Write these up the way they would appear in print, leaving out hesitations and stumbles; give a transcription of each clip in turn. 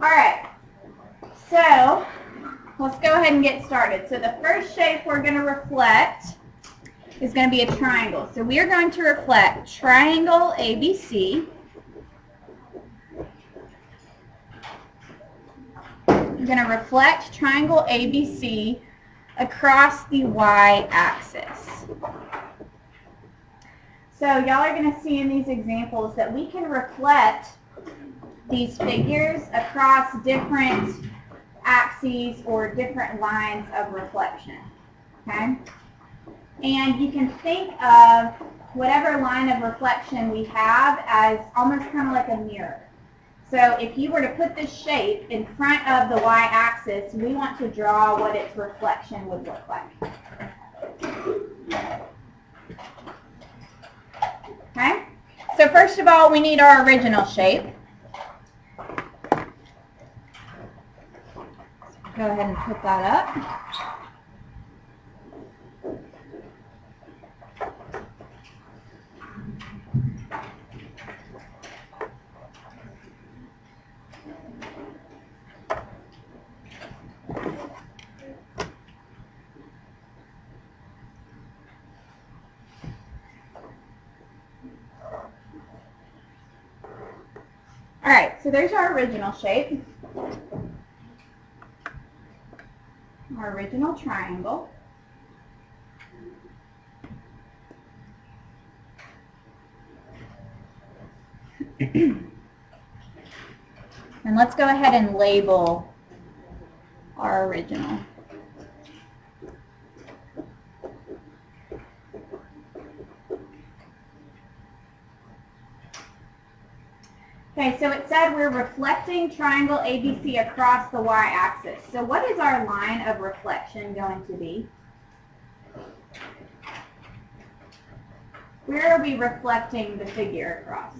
Alright, so let's go ahead and get started. So the first shape we're going to reflect is going to be a triangle. So we are going to reflect triangle ABC. I'm going to reflect triangle ABC across the y-axis. So y'all are going to see in these examples that we can reflect these figures across different axes or different lines of reflection. Okay? And you can think of whatever line of reflection we have as almost kind of like a mirror. So if you were to put this shape in front of the y-axis, we want to draw what its reflection would look like. Okay? So first of all, we need our original shape. Go ahead and put that up. All right, so there's our original shape. Our original triangle. And let's go ahead and label our original. Okay, so it said we're reflecting triangle ABC across the y-axis. So what is our line of reflection going to be? Where are we reflecting the figure across?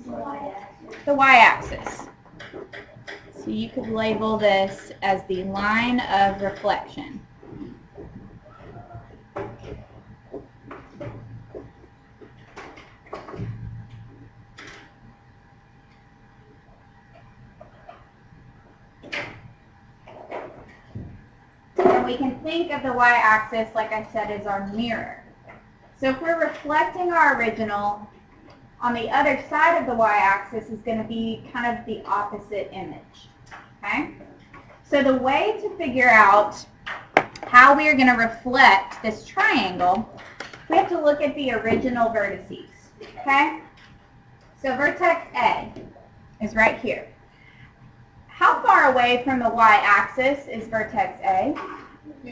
The y-axis. So you could label this as the line of reflection. And we can think of the y-axis, like I said, as our mirror. So if we're reflecting our original, on the other side of the y-axis is going to be kind of the opposite image. Okay? So the way to figure out how we are going to reflect this triangle, we have to look at the original vertices. Okay? So vertex A is right here. How far away from the y-axis is vertex A? 2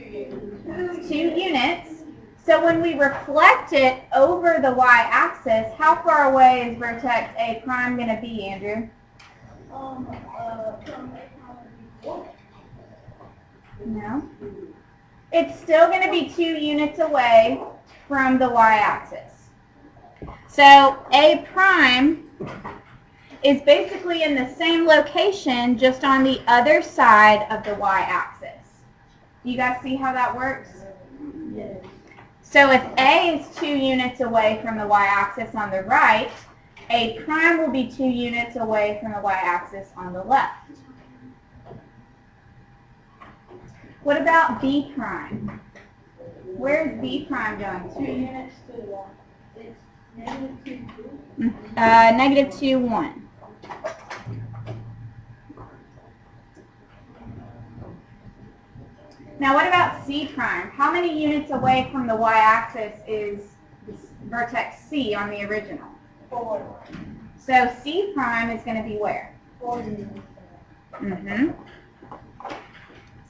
units. So when we reflect it over the y-axis, how far away is vertex A prime going to be, Andrew? No. It's still going to be 2 units away from the y-axis. So A prime is basically in the same location, just on the other side of the y-axis. You guys see how that works? Yes. So if A is 2 units away from the y-axis on the right, A prime will be 2 units away from the y-axis on the left. What about B prime? Where is B prime going to? 2 units to the left. It's -2, 2. -2, 1. Now what about C prime? How many units away from the y-axis is vertex C on the original? 4. So C prime is going to be where? 4 units. Mm-hmm.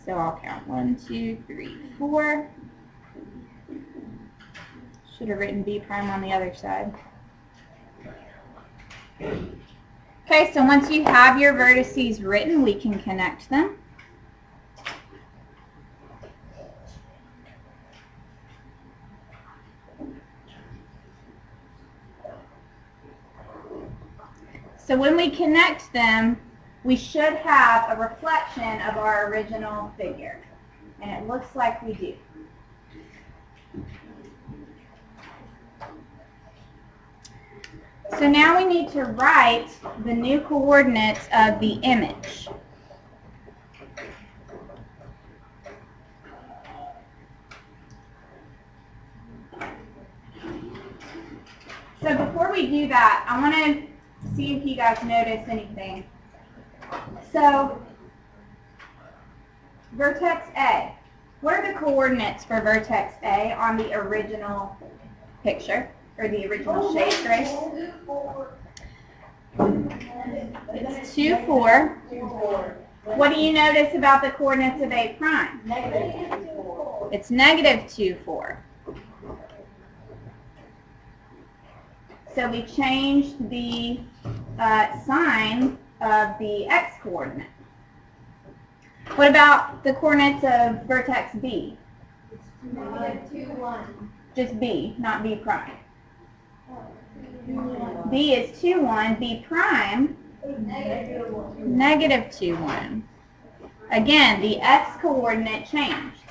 So I'll count 1, 2, 3, 4. Should have written B prime on the other side. Okay, so once you have your vertices written, we can connect them. So when we connect them, we should have a reflection of our original figure. And it looks like we do. So now we need to write the new coordinates of the image. do that, I want to see if you guys notice anything. So, vertex A. What are the coordinates for vertex A on the original picture, or the original shape, right? It's 2, 4. What do you notice about the coordinates of A prime? It's negative 2, 4. So we changed the sign of the x coordinate. What about the coordinates of vertex B? Negative 2, 1. Just B, not B prime. B is 2, 1. B prime, negative 2, 1. Again, the x coordinate changed.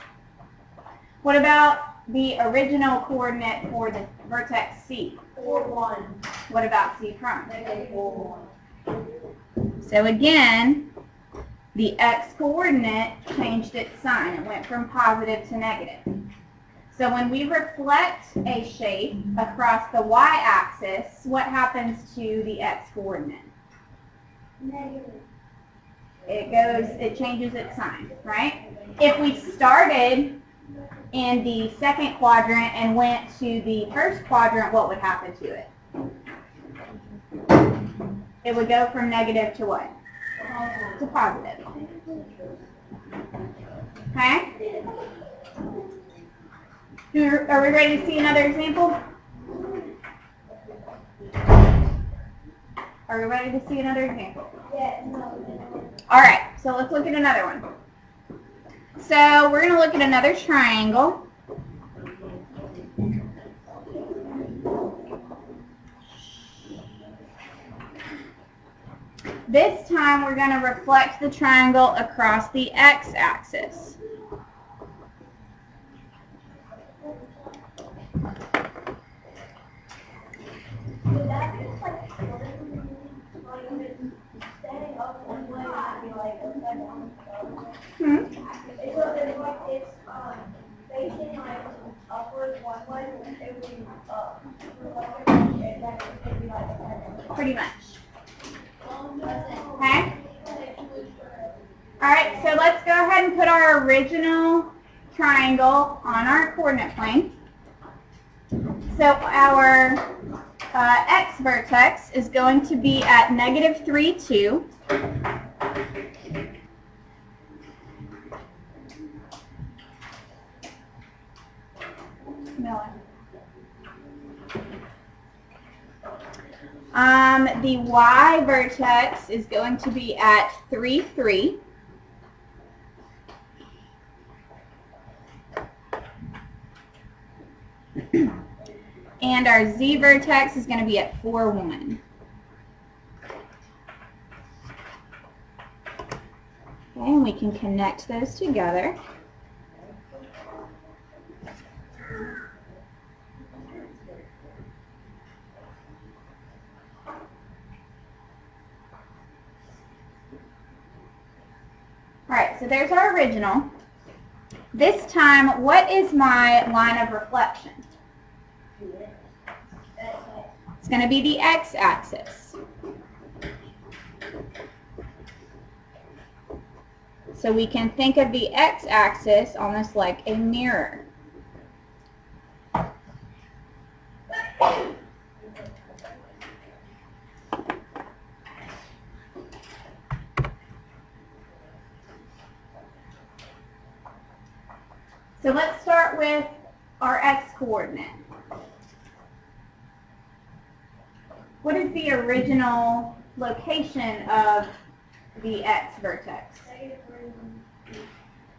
What about the original coordinate for the vertex C? 4, 1. What about C prime? Negative 4, 1. So again, the x coordinate changed its sign. It went from positive to negative. So when we reflect a shape across the y-axis, what happens to the x coordinate? Negative. It changes its sign, right? If we started in the second quadrant and went to the first quadrant, what would happen to it? It would go from negative to what? To positive. Okay? Are we ready to see another example? Are we ready to see another example? Yeah, no. All right, so let's look at another one. So we're going to look at another triangle. This time we're going to reflect the triangle across the x-axis. Would that be like standing up one way and be like upside down? It's like it's facing like upward one way, it would be up. And then it would be like upside down. Pretty much. Okay? All right, so let's go ahead and put our original triangle on our coordinate plane. So our x vertex is going to be at negative 3, 2. The y vertex is going to be at 3, 3. And our z vertex is going to be at 4, 1. Okay, and we can connect those together. All right, so there's our original. This time, what is my line of reflection? It's going to be the x-axis. So we can think of the x-axis almost like a mirror. So let's start with our x-coordinate. What is the original location of the x vertex?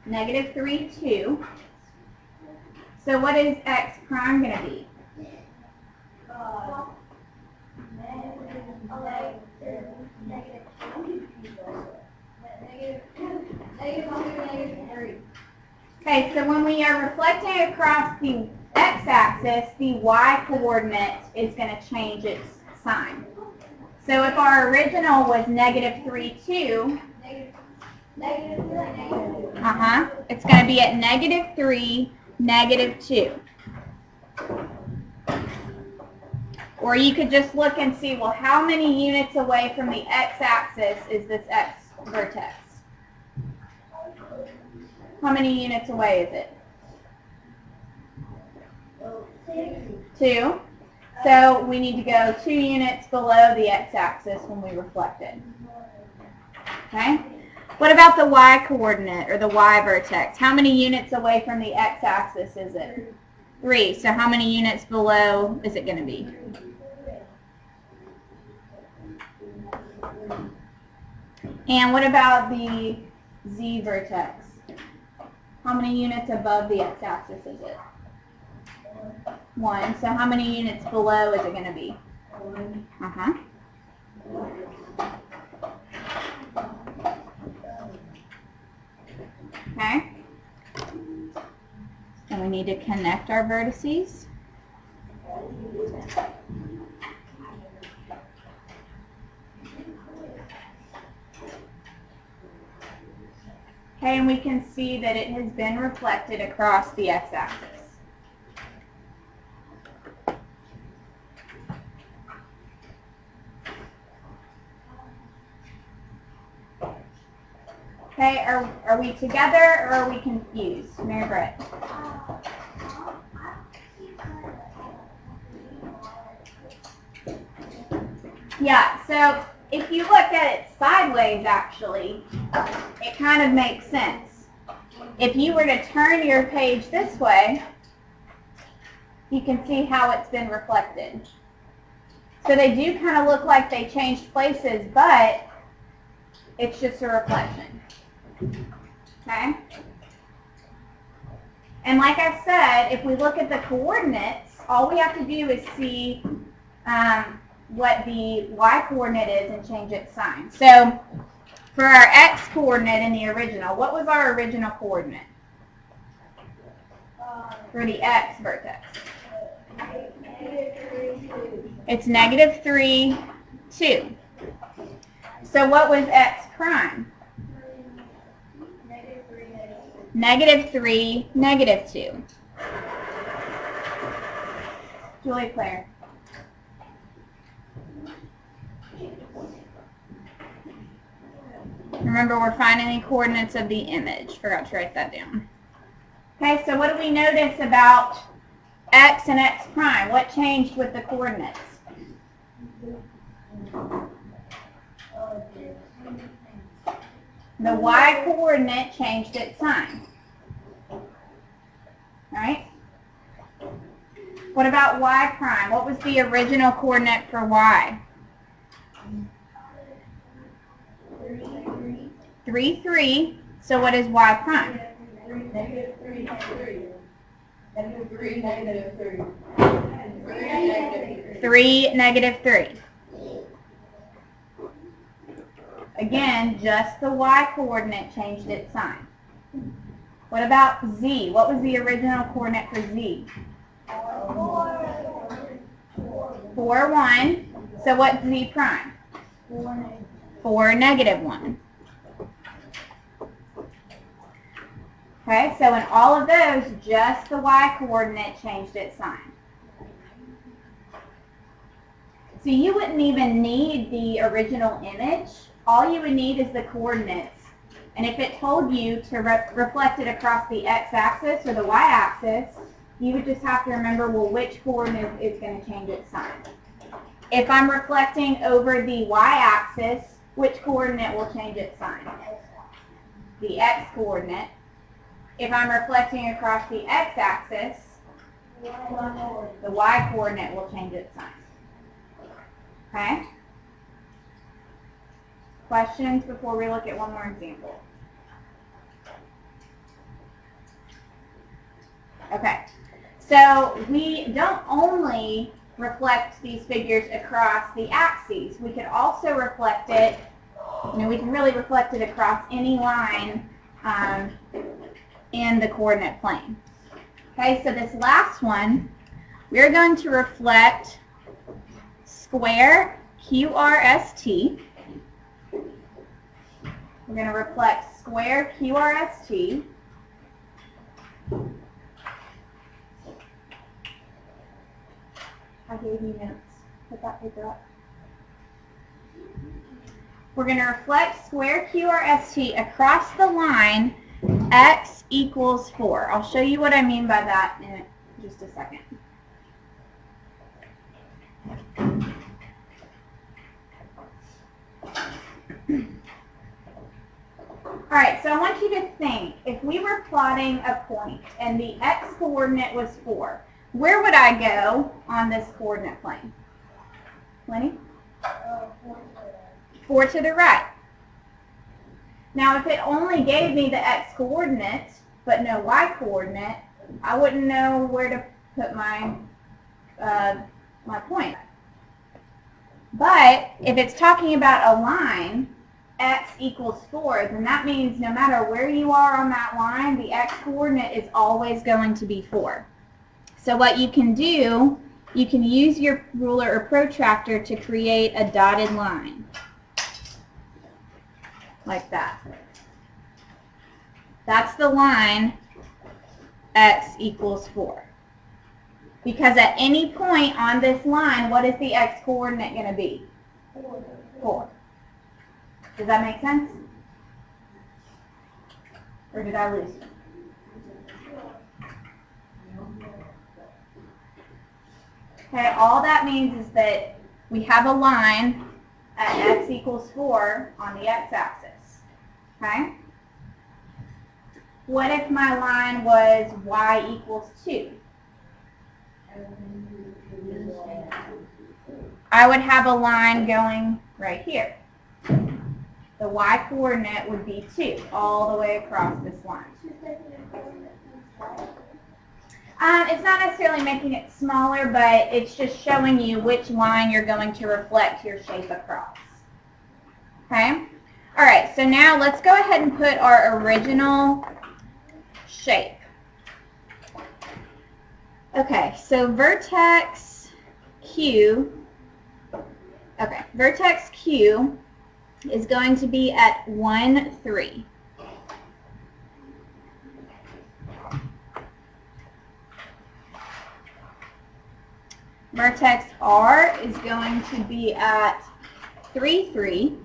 Negative 3, 2. So what is x prime going to be? Okay, so when we are reflecting across the x-axis, the y-coordinate is going to change its sign. So if our original was negative 3, 2, it's going to be at negative 3, negative 2. Or you could just look and see, well, how many units away from the x-axis is this x vertex? How many units away is it? 2. So we need to go 2 units below the x-axis when we reflect it. Okay? What about the y-coordinate or the y vertex? How many units away from the x-axis is it? 3. So how many units below is it going to be? And what about the z vertex? How many units above the x-axis is it? 1. So how many units below is it going to be? Uh-huh. Okay. And we need to connect our vertices. Okay, and we can see that it has been reflected across the x-axis. Okay, are we together or are we confused? Mary Brett? Yeah, so if you look at it sideways, actually, it kind of makes sense. If you were to turn your page this way, you can see how it's been reflected. So they do kind of look like they changed places, but it's just a reflection. Okay? And like I said, if we look at the coordinates, all we have to do is see what the y-coordinate is and change its sign. So for our x-coordinate in the original, what was our original coordinate for the x vertex? It's -3, 2. So what was x prime? -3, -2. Julie Claire. Remember, we're finding the coordinates of the image. Forgot to write that down. Okay, so what do we notice about x and x prime? What changed with the coordinates? The y-coordinate changed its sign. Right? What about y prime? What was the original coordinate for y? 3, 3. So what is y prime? -3, -3. -3, -3. 3, -3. Again, just the y-coordinate changed its sign. What about z? What was the original coordinate for z? 4, 1. So what's z prime? 4, -1. Okay, so in all of those, just the y-coordinate changed its sign. So you wouldn't even need the original image. All you would need is the coordinates. And if it told you to reflect it across the x-axis or the y-axis, you would just have to remember, well, which coordinate is going to change its sign. If I'm reflecting over the y-axis, which coordinate will change its sign? The x-coordinate. If I'm reflecting across the x-axis, the y-coordinate will change its sign. Okay? Questions before we look at one more example? Okay. So we don't only reflect these figures across the axes. We could also reflect it, we can really reflect it across any line in the coordinate plane. Okay, so this last one, we're going to reflect square QRST. We're going to reflect square QRST. I gave you notes. Put that paper up. We're going to reflect square QRST across the line x equals 4. I'll show you what I mean by that in just a second. Alright, so I want you to think, if we were plotting a point and the x coordinate was 4, where would I go on this coordinate plane? Lenny? 4 to the right. Now, if it only gave me the x coordinate, but no y coordinate, I wouldn't know where to put my point. But if it's talking about a line, x equals 4, then that means no matter where you are on that line, the x coordinate is always going to be 4. So what you can do, you can use your ruler or protractor to create a dotted line. Like that. That's the line x equals 4. Because at any point on this line, what is the x coordinate going to be? 4. Does that make sense? Or did I lose you? Okay, all that means is that we have a line at x equals 4 on the x-axis. Okay? What if my line was y equals 2? I would have a line going right here. The y coordinate would be 2 all the way across this line. It's not necessarily making it smaller, but it's just showing you which line you're going to reflect your shape across. Okay? All right, so now let's go ahead and put our original shape. Okay, so vertex Q is going to be at 1, 3. Vertex R is going to be at 3, 3.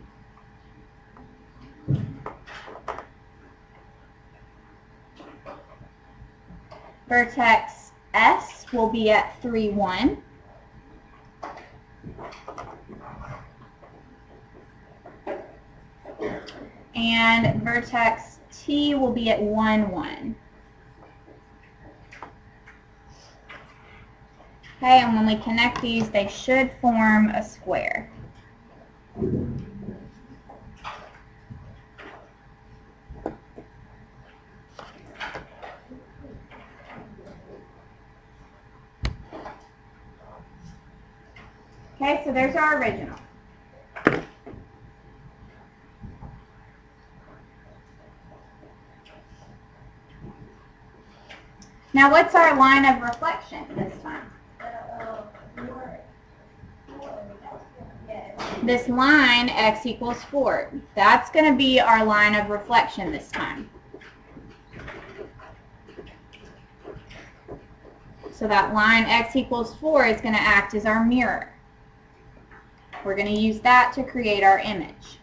Vertex S will be at 3, 1. And vertex T will be at 1, 1. Okay, and when we connect these, they should form a square. Okay, so there's our original. Now what's our line of reflection this time? This line, x equals 4. That's going to be our line of reflection this time. So that line, x equals 4, is going to act as our mirror. We're going to use that to create our image.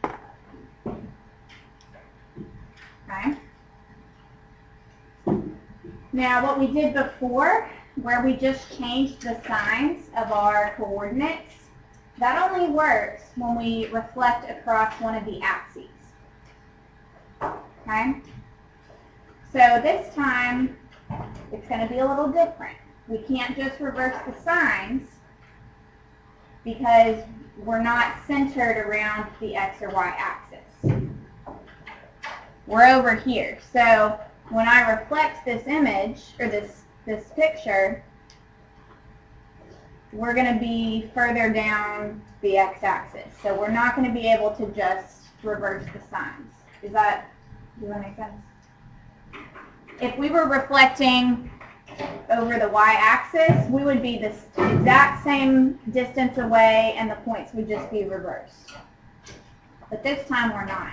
Okay? Now what we did before, where we just changed the signs of our coordinates, that only works when we reflect across one of the axes. Okay? So this time, it's going to be a little different. We can't just reverse the signs because we're not centered around the x or y axis. We're over here. So when I reflect this image, or this picture, we're going to be further down the x-axis. So we're not going to be able to just reverse the signs. Does that make sense? If we were reflecting over the y-axis, we would be this exact same distance away and the points would just be reversed. But this time we're not.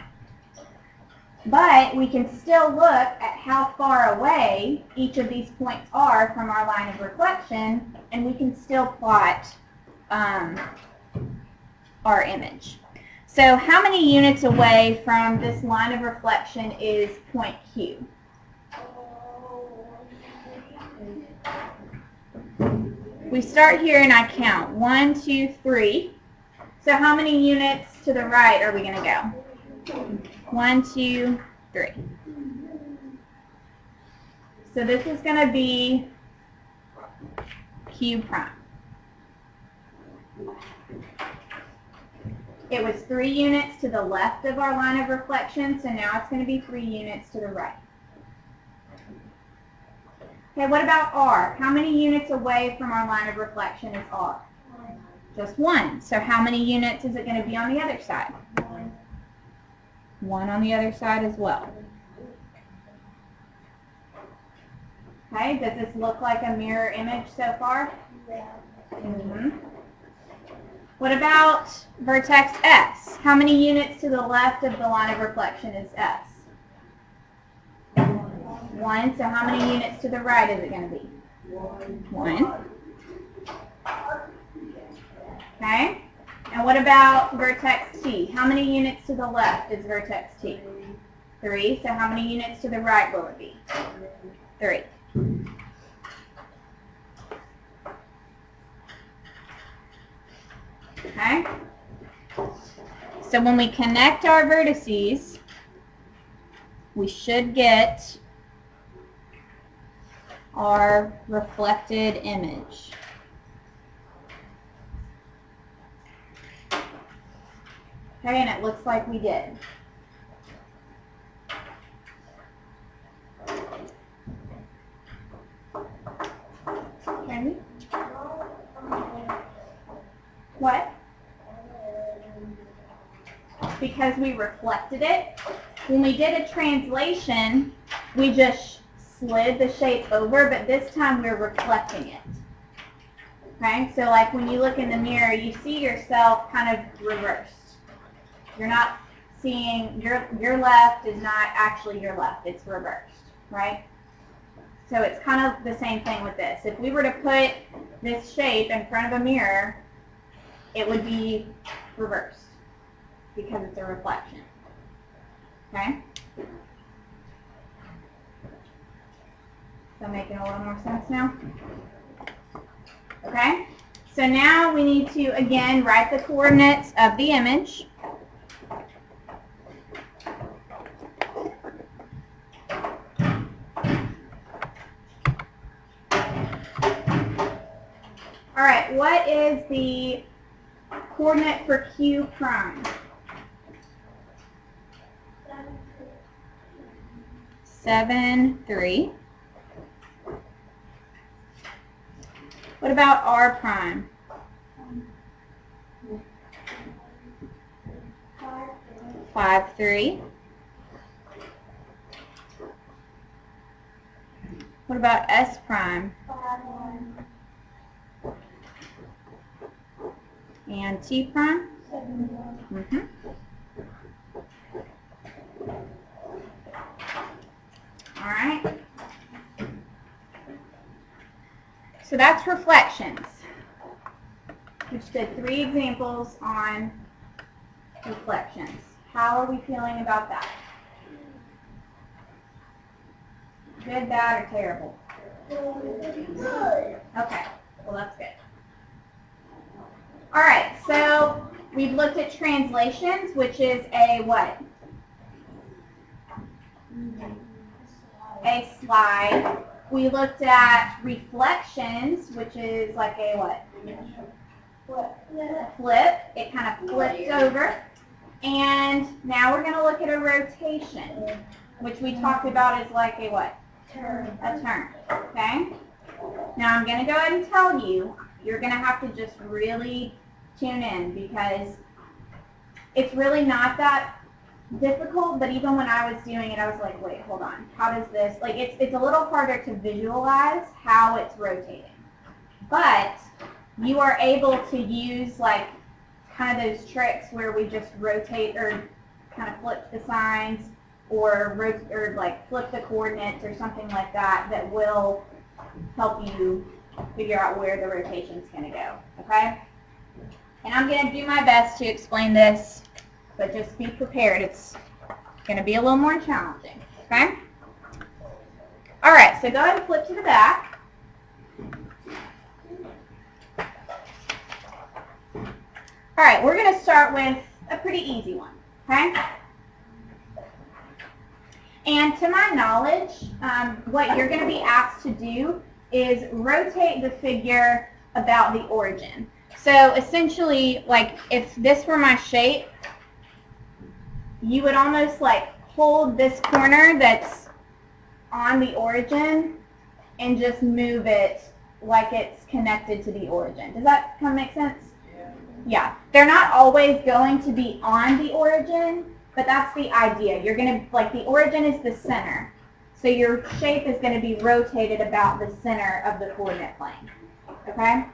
But we can still look at how far away each of these points are from our line of reflection, and we can still plot our image. So how many units away from this line of reflection is point Q? We start here and I count. 1, 2, 3. So how many units to the right are we going to go? 1, 2, 3. So this is going to be Q prime. It was 3 units to the left of our line of reflection, so now it's going to be 3 units to the right. Okay, what about R? How many units away from our line of reflection is R? Just 1. So how many units is it going to be on the other side? 1 on the other side as well. Okay, does this look like a mirror image so far? Yeah. Mm-hmm. What about vertex S? How many units to the left of the line of reflection is S? 1. So how many units to the right is it going to be? 1. Okay. And what about vertex T? How many units to the left is vertex T? 3. So how many units to the right will it be? 3. Okay. So when we connect our vertices, we should get our reflected image. Okay, and it looks like we did. Okay. What? Because we reflected it. When we did a translation, we just slid the shape over, but this time we're reflecting it. Okay, so like when you look in the mirror, you see yourself kind of reversed. You're not seeing, your left is not actually your left, it's reversed, right? So it's kind of the same thing with this. If we were to put this shape in front of a mirror, it would be reversed because it's a reflection. Okay? So making a little more sense now? Okay? So now we need to, again, write the coordinates of the image. All right, what is the coordinate for Q prime? 7, 3. What about R prime? 5, 3. What about S prime? 5, 1. And T prime? 7, 1. Mm-hmm. All right. So that's reflections, which did 3 examples on reflections. How are we feeling about that? Good, bad, or terrible? Good. Okay, well that's good. All right, so we've looked at translations, which is a what? A slide. We looked at reflections, which is like a what? Flip. It kind of flipped over. And now we're going to look at a rotation, which we talked about is like a what? Turn. A turn. Okay? Now I'm going to go ahead and tell you, you're going to have to just really tune in because it's really not that difficult, but even when I was doing it, I was like, wait, hold on. How does this, like, it's a little harder to visualize how it's rotating. But you are able to use, like, kind of those tricks where we just rotate or kind of flip the signs or like, flip the coordinates or something like that that will help you figure out where the rotation's going to go, okay? And I'm going to do my best to explain this, but just be prepared. It's going to be a little more challenging, okay? All right, so go ahead and flip to the back. All right, we're going to start with a pretty easy one, okay? And to my knowledge, what you're going to be asked to do is rotate the figure about the origin. So essentially, like if this were my shape, you would almost like hold this corner that's on the origin and just move it like it's connected to the origin. Does that kind of make sense? Yeah. They're not always going to be on the origin, but that's the idea. You're going to, like the origin is the center. So your shape is going to be rotated about the center of the coordinate plane. Okay?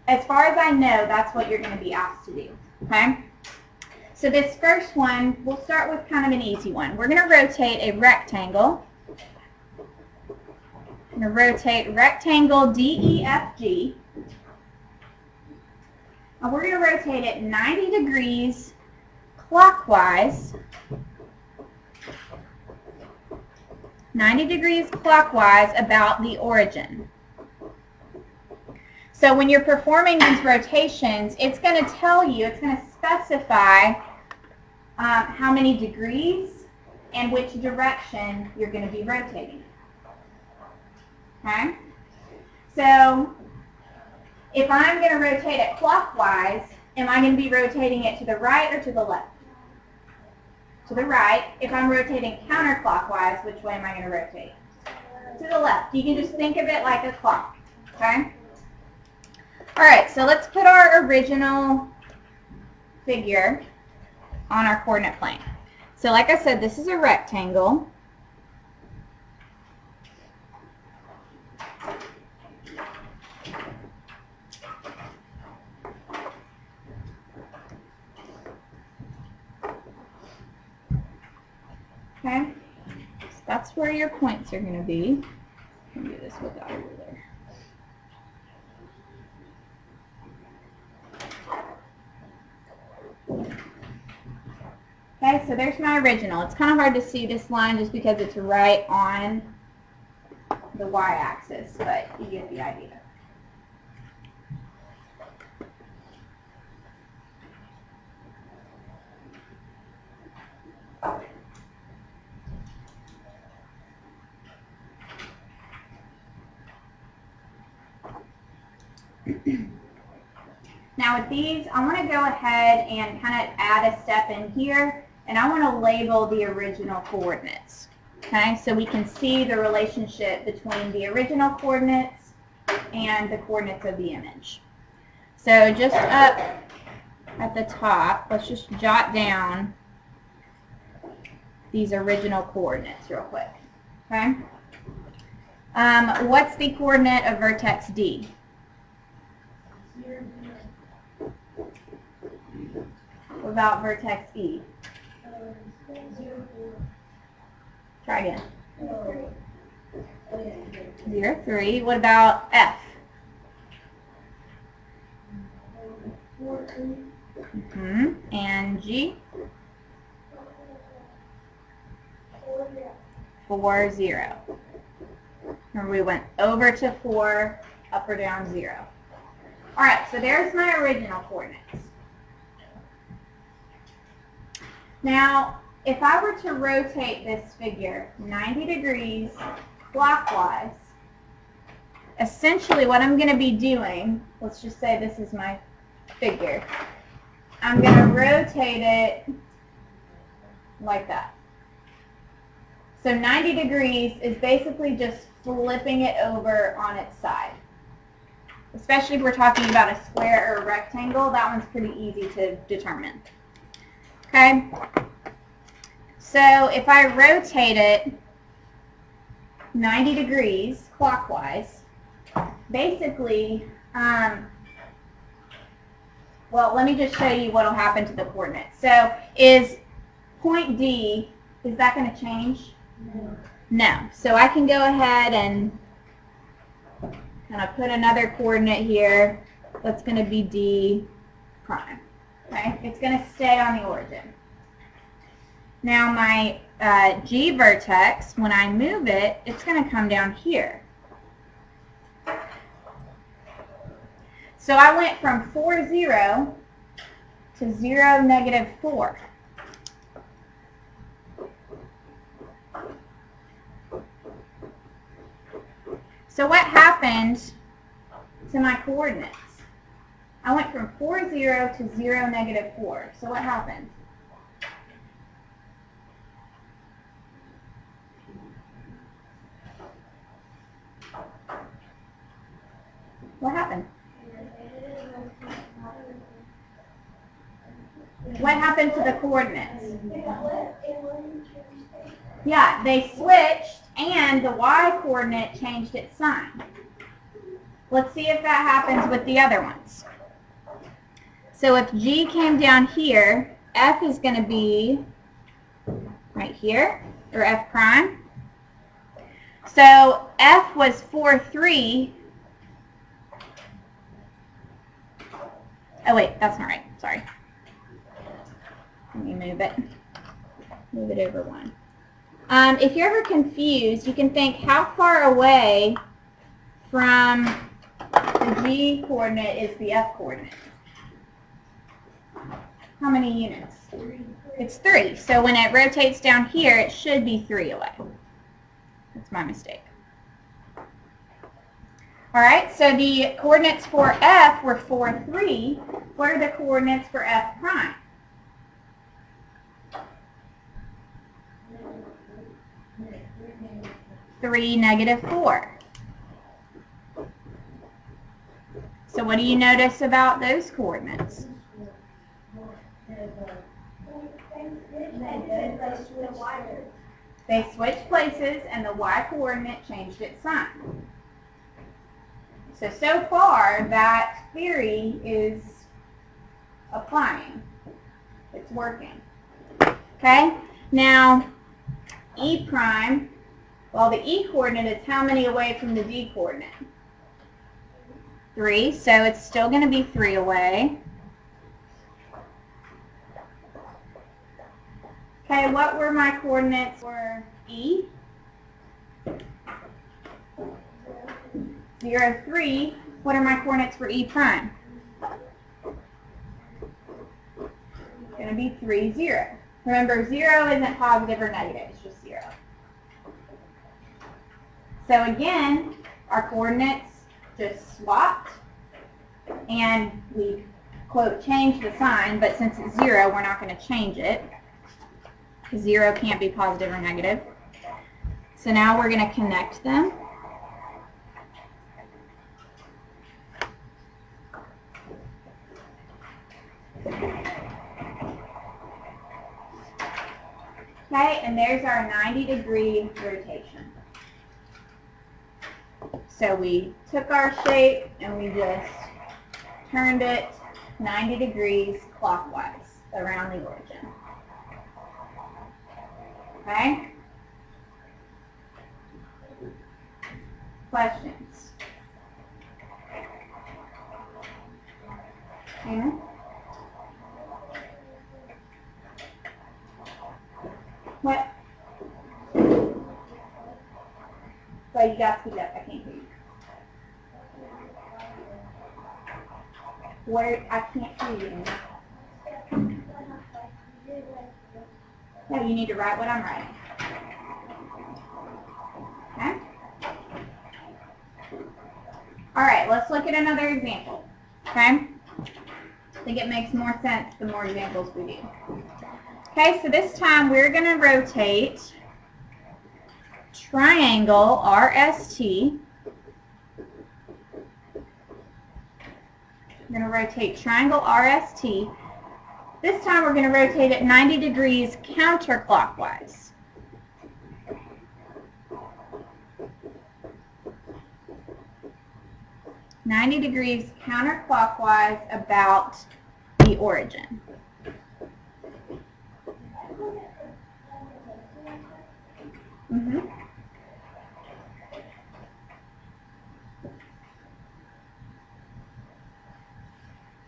As far as I know, that's what you're going to be asked to do. Okay? So this first one, we'll start with kind of an easy one. We're going to rotate a rectangle. I'm going to rotate rectangle DEFG. And we're going to rotate it 90 degrees clockwise. 90 degrees clockwise about the origin. So when you're performing these rotations, it's going to tell you, it's going to specify how many degrees and which direction you're going to be rotating. Okay? So if I'm going to rotate it clockwise, am I going to be rotating it to the right or to the left? To the right. If I'm rotating counterclockwise, which way am I going to rotate? To the left. You can just think of it like a clock. Okay? All right, so let's put our original figure on our coordinate plane. So like I said, this is a rectangle. Okay, so that's where your points are going to be. You can do this without a ruler. Okay, so there's my original. It's kind of hard to see this line just because it's right on the y-axis, but you get the idea. Now with these, I want to go ahead and kind of add a step in here, and I want to label the original coordinates. Okay, so we can see the relationship between the original coordinates and the coordinates of the image. So just up at the top, let's just jot down these original coordinates real quick. Okay. What's the coordinate of vertex D? What about vertex E? 0, Try again. 4. 0, 3. What about F? 4, Mm-hmm. And G? 4, 4, 0. Remember we went over to 4, up or down 0. All right, so there's my original coordinates. Now, if I were to rotate this figure 90 degrees clockwise, essentially what I'm going to be doing, let's just say this is my figure, I'm going to rotate it like that. So 90 degrees is basically just flipping it over on its side. Especially if we're talking about a square or a rectangle, that one's pretty easy to determine. Okay? So if I rotate it 90 degrees clockwise, basically, well, let me just show you what will happen to the coordinates. So is point D, is that going to change? No. No. So I can go ahead and kind of put another coordinate here. That's going to be D. prime. Okay, it's going to stay on the origin. Now my G vertex, when I move it, it's going to come down here. So I went from 4, 0 to 0, negative 4. So what happened to my coordinates? I went from 4, 0 to 0, negative 4. So what happened? What happened? What happened to the coordinates? Yeah, they switched and the y coordinate changed its sign. Let's see if that happens with the other ones. So if G came down here, F is going to be right here, or F prime. So F was 4, 3. Oh wait, that's not right. Sorry. Let me move it. Move it over 1. If you're ever confused, you can think how far away from the G coordinate is the F coordinate. How many units? 3. It's 3. So when it rotates down here, it should be 3 away. That's my mistake. All right, so the coordinates for F were 4, 3. What are the coordinates for F prime? 3, negative 4. So what do you notice about those coordinates? They switched places and the y coordinate changed its sign. So far that theory is applying. It's working. Okay? Now, E prime, well, the E coordinate is how many away from the D coordinate? 3, so it's still going to be 3 away. Okay, what were my coordinates for E? 0, 3. What are my coordinates for E prime? It's going to be 3, 0. Remember, 0 isn't positive or negative, it's just 0. So again, our coordinates just swapped, and we, quote, changed the sign, but since it's 0, we're not going to change it. 0 can't be positive or negative. So now we're going to connect them. Okay, and there's our 90-degree rotation. So we took our shape and we just turned it 90 degrees clockwise around the origin. Okay? Questions? Anna? What? Well, you got to speak up. I can't hear you. Where? I can't hear you. No, you need to write what I'm writing. Okay? All right, let's look at another example. Okay? I think it makes more sense the more examples we do. Okay, so this time we're going to rotate triangle RST. We're going to rotate triangle RST. This time we're going to rotate it 90 degrees counterclockwise. (90 degrees counterclockwise about the origin.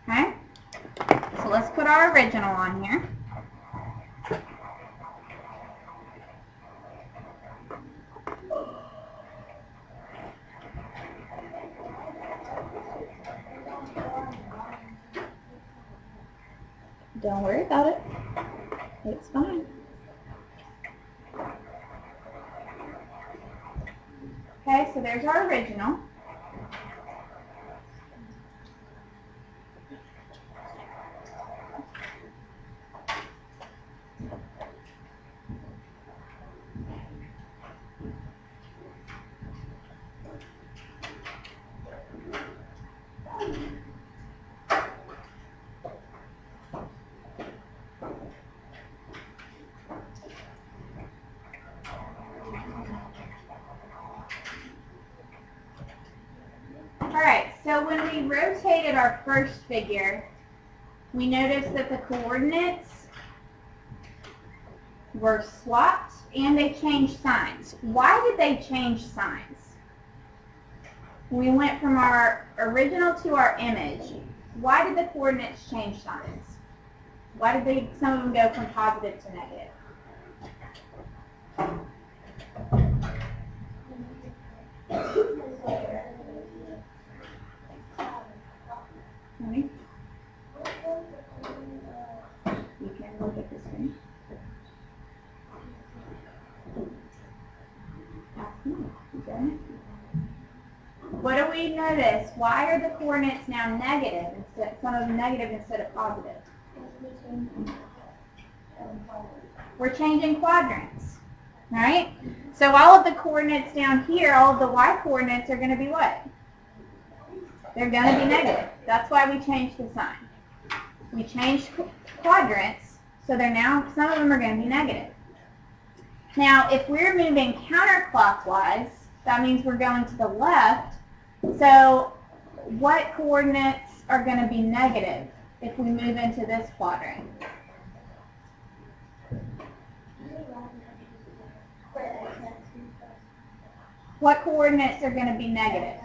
Okay. our original on here. Don't worry about it. It's fine. Okay, so there's our original. Alright, so when we rotated our first figure, we noticed that the coordinates were swapped and they changed signs. Why did they change signs? We went from our original to our image. Why did the coordinates change signs? Why did some of them go from positive to negative? You can look at the screen. What do we notice? Why are the coordinates now negative instead? Some of them negative instead of positive. We're changing quadrants, right? So all of the coordinates down here, all of the y coordinates are going to be what? They're going to be negative. That's why we changed the sign. We changed quadrants, so they're now, some of them are going to be negative. Now, if we're moving counterclockwise, that means we're going to the left. So what coordinates are going to be negative if we move into this quadrant? What coordinates are going to be negative?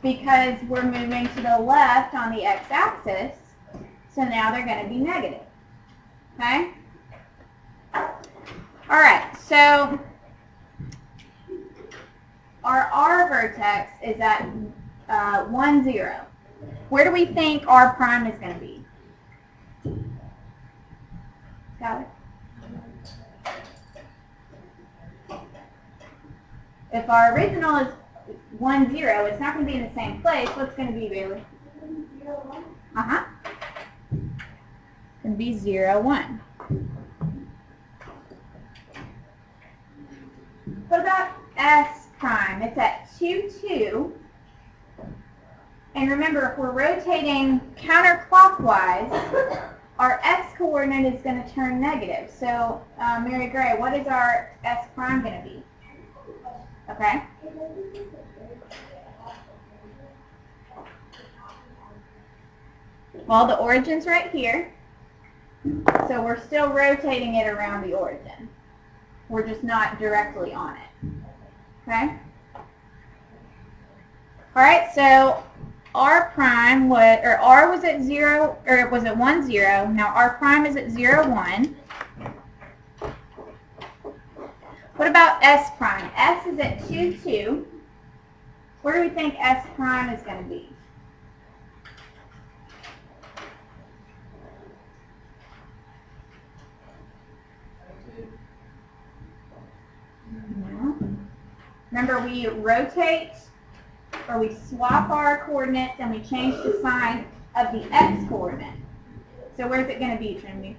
Because we're moving to the left on the x-axis, so now they're going to be negative. Okay? All right, so our R vertex is at 1, 0. Where do we think R prime is going to be? Got it? If our original is 1, 0, it's not going to be in the same place. What's going to be, Bailey? Uh-huh. It's going to be 0, 1. What about S prime? It's at 2, 2. And remember, if we're rotating counterclockwise, our x coordinate is going to turn negative. So, Mary Gray, what is our S prime going to be? Okay. Well, the origin's right here. So we're still rotating it around the origin. We're just not directly on it. Okay? Alright, so R prime was, or R was at 0, or was at 1, 0. Now R prime is at 0, 1. What about S prime? S is at 2, 2. Where do we think S prime is going to be? Remember, we rotate, or we swap our coordinates, and we change the sign of the x coordinate. So where's it going to be, Trinity?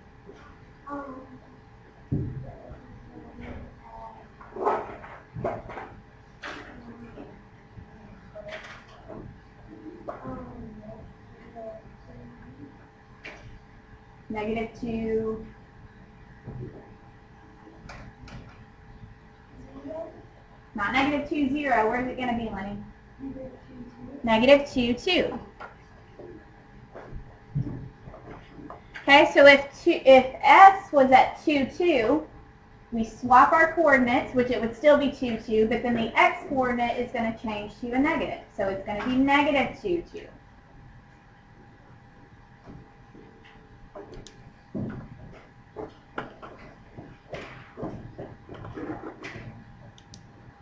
-2. Not -2, 0. Where's it going to be, Lenny? -2, 2. Okay, so if S was at 2, 2, we swap our coordinates, which it would still be 2, 2, but then the x coordinate is going to change to a negative. So it's going to be -2, 2.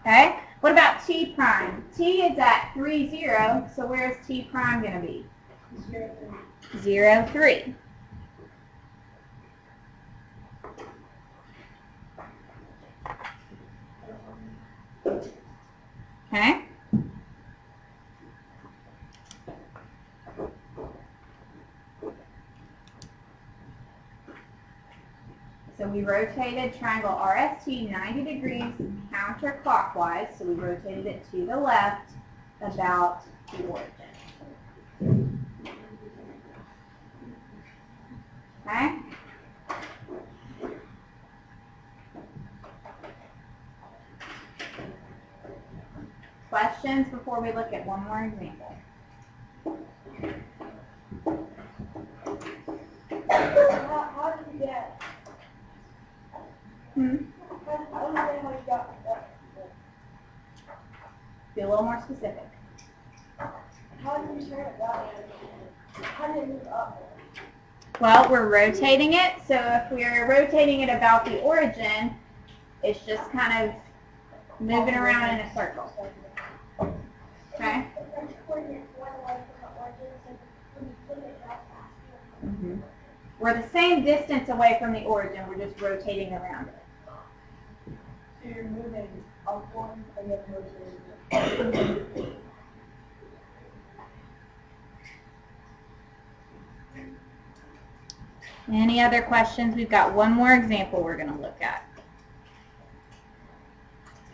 Okay? What about t prime? T is at 3, 0, so where is t prime going to be? 0, 3. Okay? So we rotated triangle RST 90 degrees counterclockwise, so we rotated it to the left about the origin. Okay? Questions before we look at one more example? How did you get? Hmm? I don't know how you got that. Be a little more specific. How did you turn it down? How did it move up? Well, we're rotating it, so if we're rotating it about the origin, it's just kind of moving around in a circle. Okay? Mm-hmm. We're the same distance away from the origin, we're just rotating around it. So you're moving upward and then rotating. Any other questions? We've got one more example we're going to look at.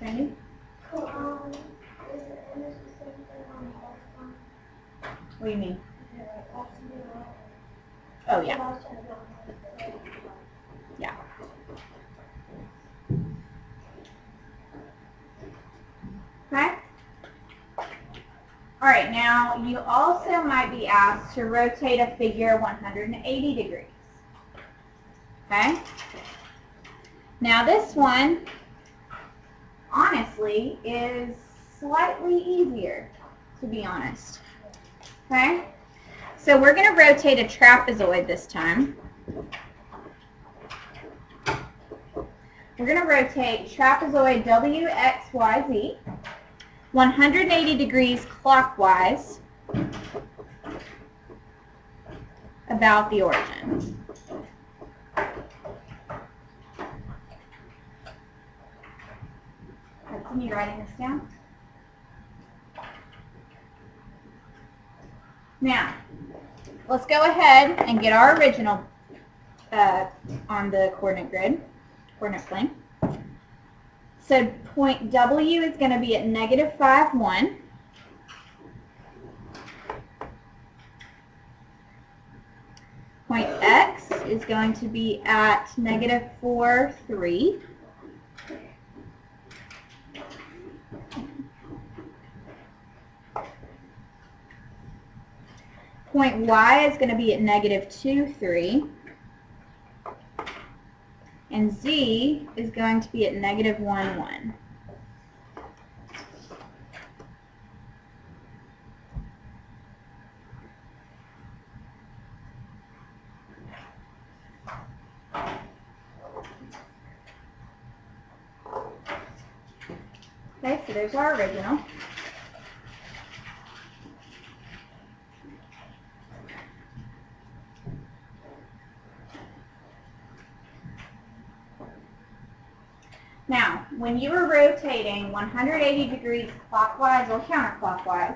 Okay. What do you mean? Oh, yeah. Yeah. Okay. All right, now you also might be asked to rotate a figure 180 degrees. Okay? Now this one, honestly, is slightly easier, to be honest. Okay? So we're going to rotate a trapezoid this time. We're going to rotate trapezoid WXYZ 180 degrees clockwise about the origin. Are you writing this down? Now, let's go ahead and get our original on the coordinate grid, coordinate plane. So point W is going to be at -5, 1. Point X is going to be at -4, 3. Point Y is going to be at -2, 3. And Z is going to be at -1, 1. Okay, so there's our original. Now, when you are rotating 180 degrees clockwise or counterclockwise,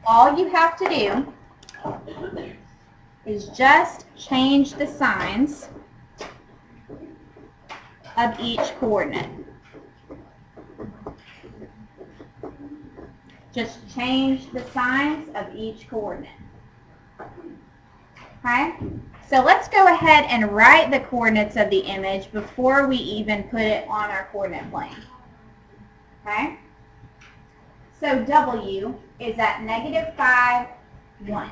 all you have to do is just change the signs of each coordinate. Just change the signs of each coordinate. Okay? So let's go ahead and write the coordinates of the image before we even put it on our coordinate plane. Okay? So W is at -5, 1.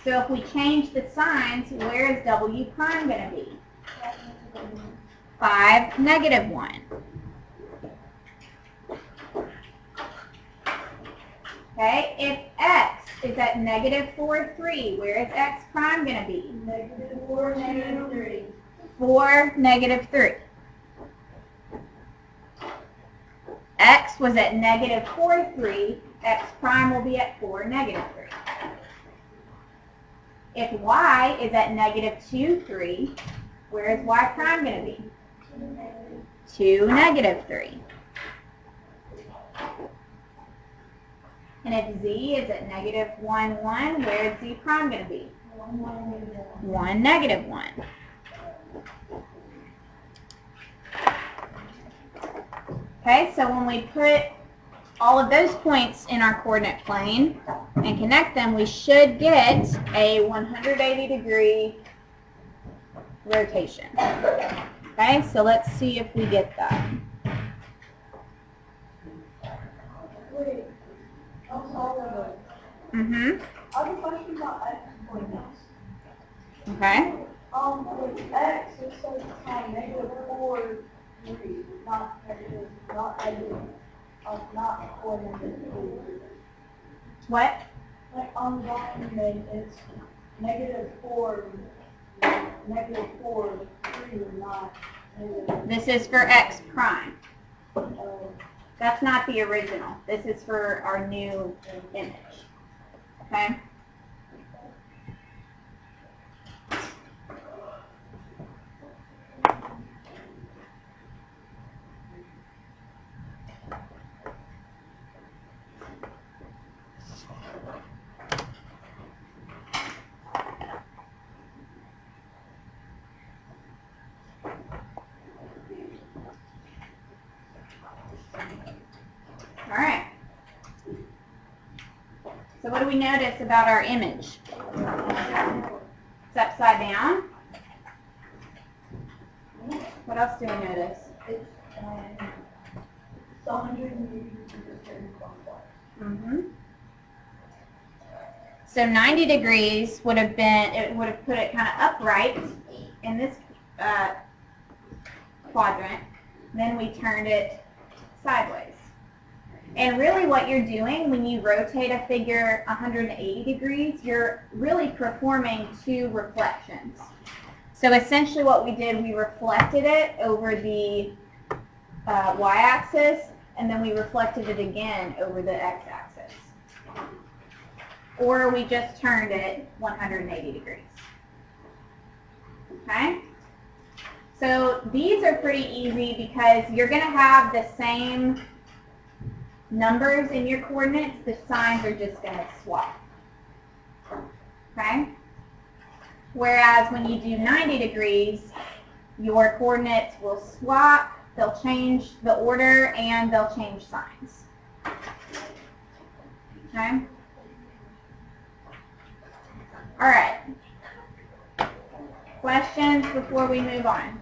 So if we change the signs, where is W prime going to be? 5, -1. Okay, if X is at -4, 3, where is X prime going to be? -4, -3. 4, -3. x was at negative 4, 3, x prime will be at 4, negative 3. If y is at negative 2, 3, where is y prime going to be? 2, negative 3. And if z is at negative 1, 1, where is z prime going to be? 1, negative 1. Okay, so when we put all of those points in our coordinate plane and connect them, we should get a 180-degree rotation. Okay, so let's see if we get that. Wait, I'm sorry. Mm-hmm. I have a question about x coordinates. Okay. With x, it says negative 4, 3, not negative, not 4, negative 3. What? Like on the document, it's negative 4, 3, not negative. This is for x prime. That's not the original. This is for our new image. Okay? All right. So what do we notice about our image? It's upside down. What else do we notice? It's 180 degrees clockwise. Mm-hmm. So 90 degrees would have been, it would have put it kind of upright in this quadrant. Then we turned it sideways. And really what you're doing when you rotate a figure 180 degrees, you're really performing two reflections. So essentially what we did, we reflected it over the y-axis, and then we reflected it again over the x-axis. Or we just turned it 180 degrees. Okay? So these are pretty easy because you're going to have the same numbers in your coordinates. The signs are just going to swap. Okay? Whereas when you do 90 degrees, your coordinates will swap, they'll change the order, and they'll change signs. Okay? All right. Questions before we move on?